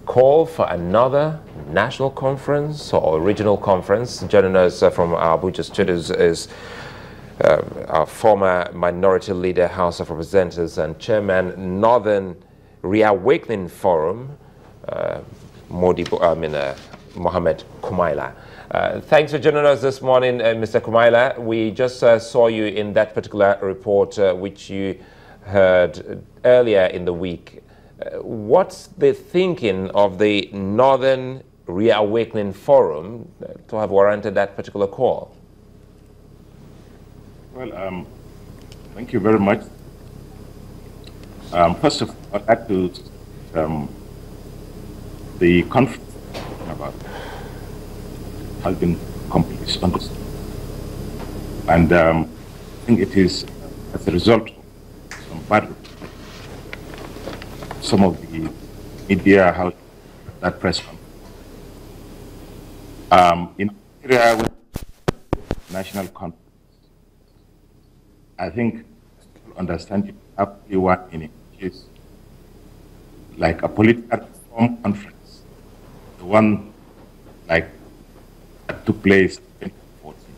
call for another national conference or regional conference. Joining us from our Abuja studios is our former minority leader, House of Representatives, and chairman, Northern Reawakening Forum, Mohammed Kumaila. Thanks for joining us this morning, Mr. Kumaila. We just saw you in that particular report, which you heard earlier in the week. What's the thinking of the Northern Reawakening Forum to have warranted that particular call? Well, thank you very much. First of all, I'd like to the conference about has been completely understood. And I think it is as a result of some bad, some of the media, how that press in Nigeria with national conference, I think understand you have one in it, which is like a political reform conference, the one like that took place in 2014,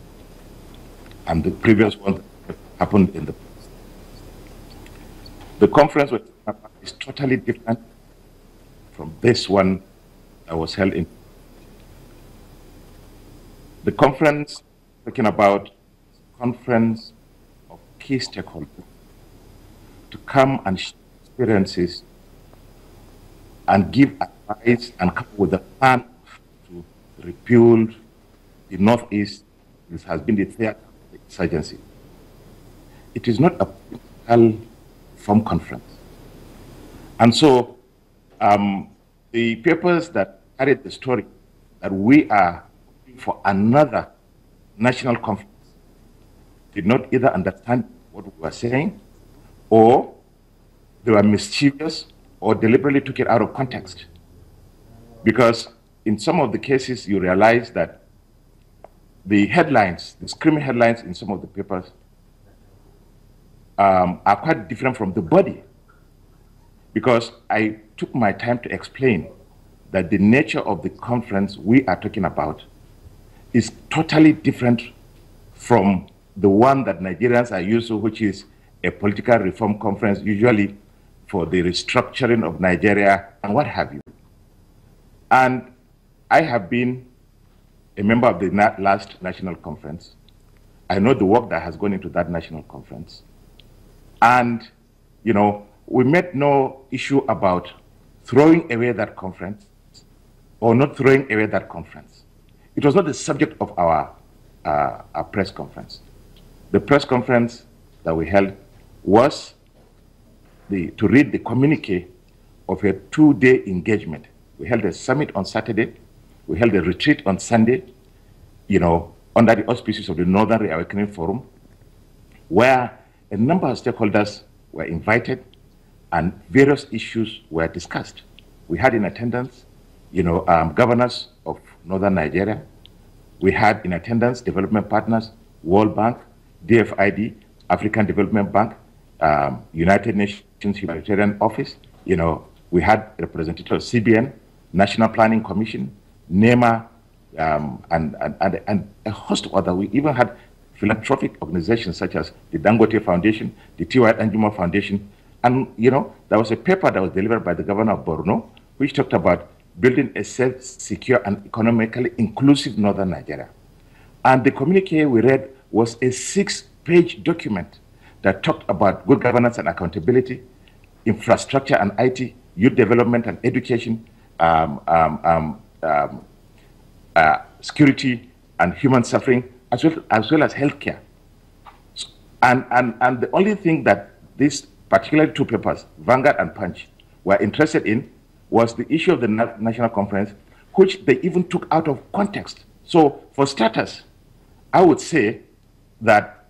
and the previous one that happened in the past. The conference is totally different from this one that was held in. The conference talking about conference of key stakeholders to come and share experiences and give advice and come up with a plan to rebuild the Northeast. This has been the theater of the insurgency. It is not a political reform conference. And so the papers that carried the story that we are looking for another national conference did not either understand what we were saying, or they were mischievous, or deliberately took it out of context. Because in some of the cases, you realize that the headlines, the screaming headlines in some of the papers are quite different from the body. Because I took my time to explain that the nature of the conference we are talking about is totally different from the one that Nigerians are used to, which is a political reform conference, usually for the restructuring of Nigeria and what have you. And I have been a member of the last national conference. I know the work that has gone into that national conference. And, you know, we made no issue about throwing away that conference or not throwing away that conference. It was not the subject of our press conference. The press conference that we held was to read the communique of a two-day engagement. We held a summit on Saturday. We held a retreat on Sunday, you know, under the auspices of the Northern Reawakening Forum, where a number of stakeholders were invited and various issues were discussed. We had in attendance, you know, governors of Northern Nigeria. We had in attendance development partners, World Bank, DFID, African Development Bank, United Nations Humanitarian Office. You know, we had representatives of CBN, National Planning Commission, NEMA, and a host of other. We even had philanthropic organizations such as the Dangote Foundation, the T.Y. Anjuma Foundation, and you know, there was a paper that was delivered by the governor of Borno, which talked about building a safe, secure, and economically inclusive Northern Nigeria. And the communique we read was a 6-page document that talked about good governance and accountability, infrastructure and IT, youth development and education, security and human suffering, as well as healthcare. And the only thing that these particular two papers, Vanguard and Punch, were interested in was the issue of the national conference, which they even took out of context. So for starters, I would say that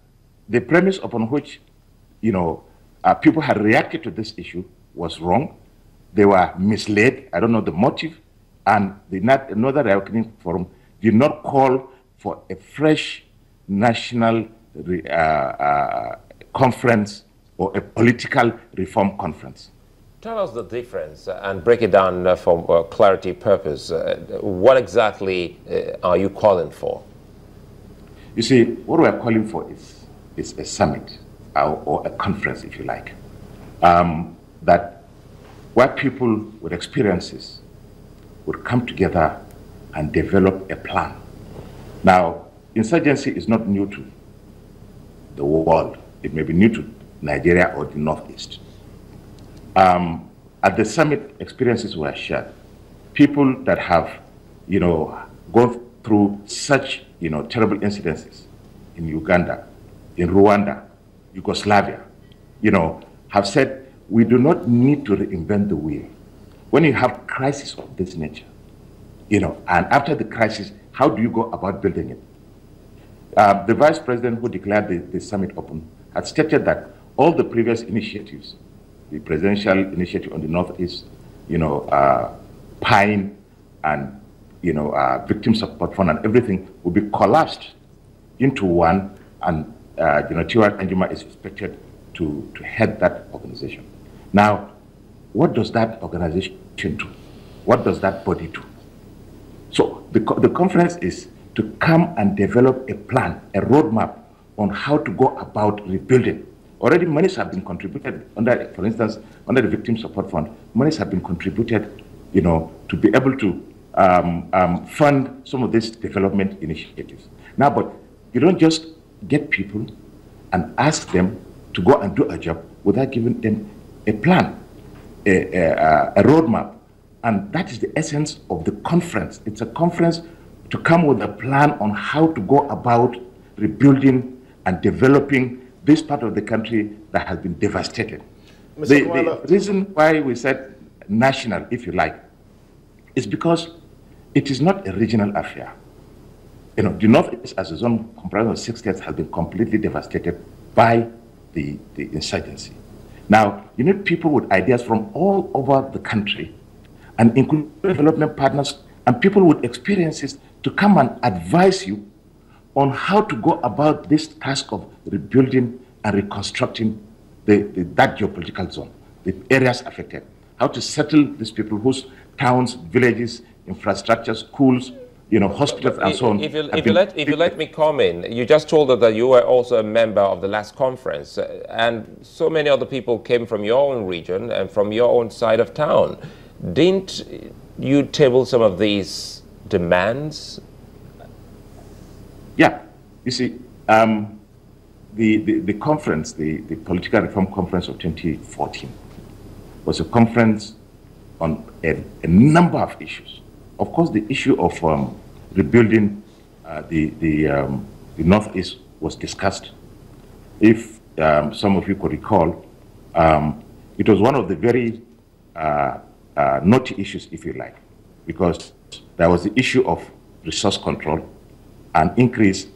the premise upon which, you know, people had reacted to this issue was wrong. They were misled. I don't know the motive. And the Northern Reawakening Forum did not call for a fresh national conference or a political reform conference. Tell us the difference and break it down for clarity purpose. What exactly are you calling for? You see, what we are calling for is a summit or a conference, if you like, that where people with experiences would come together and develop a plan. Now, insurgency is not new to the world. It may be new to Nigeria or the Northeast. At the summit, experiences were shared. People that have, gone through such, terrible incidences in Uganda, in Rwanda, Yugoslavia, have said, we do not need to reinvent the wheel. When you have crisis of this nature, and after the crisis, how do you go about building it? The vice president who declared the summit open had stated that all the previous initiatives, the presidential initiative on the Northeast, PINE and, victim support fund and everything will be collapsed into one, and, T.Y. Anjuma is expected to head that organization. Now, what does that organization do? What does that body do? So the conference is to come and develop a plan, a roadmap on how to go about rebuilding. Already monies have been contributed for instance, under the Victim Support Fund, monies have been contributed, to be able to fund some of these development initiatives. Now, but you don't just get people and ask them to go and do a job without giving them a plan, a roadmap. And that is the essence of the conference. It's a conference to come with a plan on how to go about rebuilding and developing this part of the country that has been devastated. The reason why we said national, if you like, is because it is not a regional affair. The Northeast as a zone comprising of 6 states has been completely devastated by the insurgency. Now, you need people with ideas from all over the country and include development partners and people with experiences to come and advise you on how to go about this task of rebuilding and reconstructing that geopolitical zone, the areas affected, how to settle these people whose towns, villages, infrastructure, schools, hospitals and so on. If you let me come in, you just told us that you were also a member of the last conference, and so many other people came from your own region and from your own side of town. Didn't you table some of these demands? Yeah, you see, the conference, the Political Reform Conference of 2014, was a conference on a number of issues. Of course, the issue of rebuilding the Northeast was discussed. If some of you could recall, it was one of the very naughty issues, if you like, because there was the issue of resource control, an increase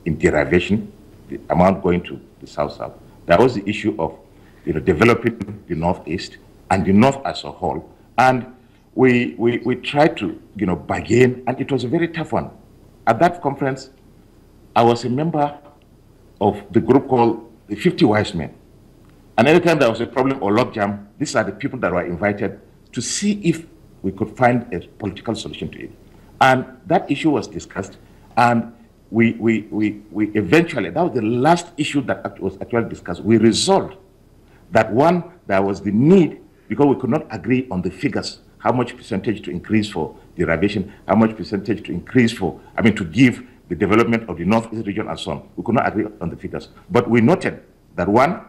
in derivation, the amount going to the South-South. There was the issue of developing the Northeast and the North as a whole. And we tried to bargain, and it was a very tough one. At that conference, I was a member of the group called the 50 Wise Men. And anytime there was a problem or logjam, these are the people that were invited to see if we could find a political solution to it. And that issue was discussed, and we eventually, that was the last issue that was actually discussed. We resolved that one, there was the need, because we could not agree on the figures, how much percentage to increase for derivation, how much percentage to increase for, to give the development of the Northeast region and so on. We could not agree on the figures. But we noted that one,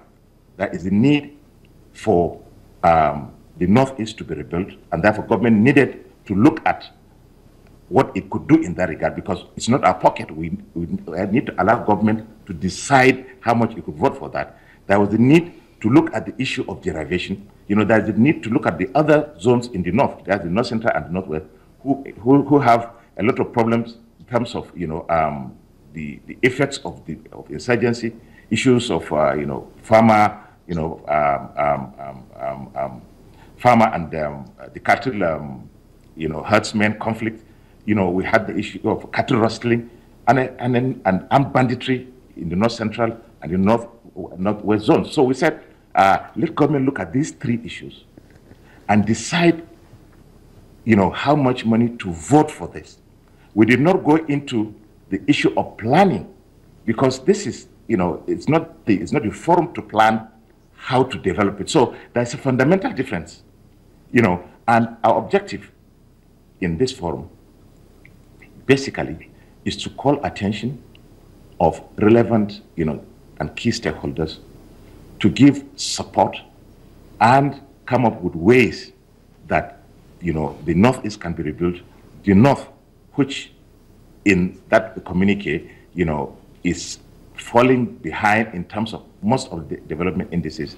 there is the need for the Northeast to be rebuilt, and therefore government needed to look at what it could do in that regard, because it's not our pocket. We need to allow government to decide how much it could vote for that. There was the need to look at the issue of derivation. There's the need to look at the other zones in the north. There's the North Central and the Northwest, who have a lot of problems in terms of the effects of insurgency, issues of farmer and the cattle herdsmen conflict. We had the issue of cattle rustling and armed banditry in the North Central and the Northwest zone. So we said, let government look at these three issues and decide, how much money to vote for this. We did not go into the issue of planning, because this is, it's not the forum to plan how to develop it. So there's a fundamental difference, and our objective in this forum basically is to call attention of relevant, and key stakeholders to give support and come up with ways that, the Northeast can be rebuilt. The North, which in that communique, is falling behind in terms of most of the development indices,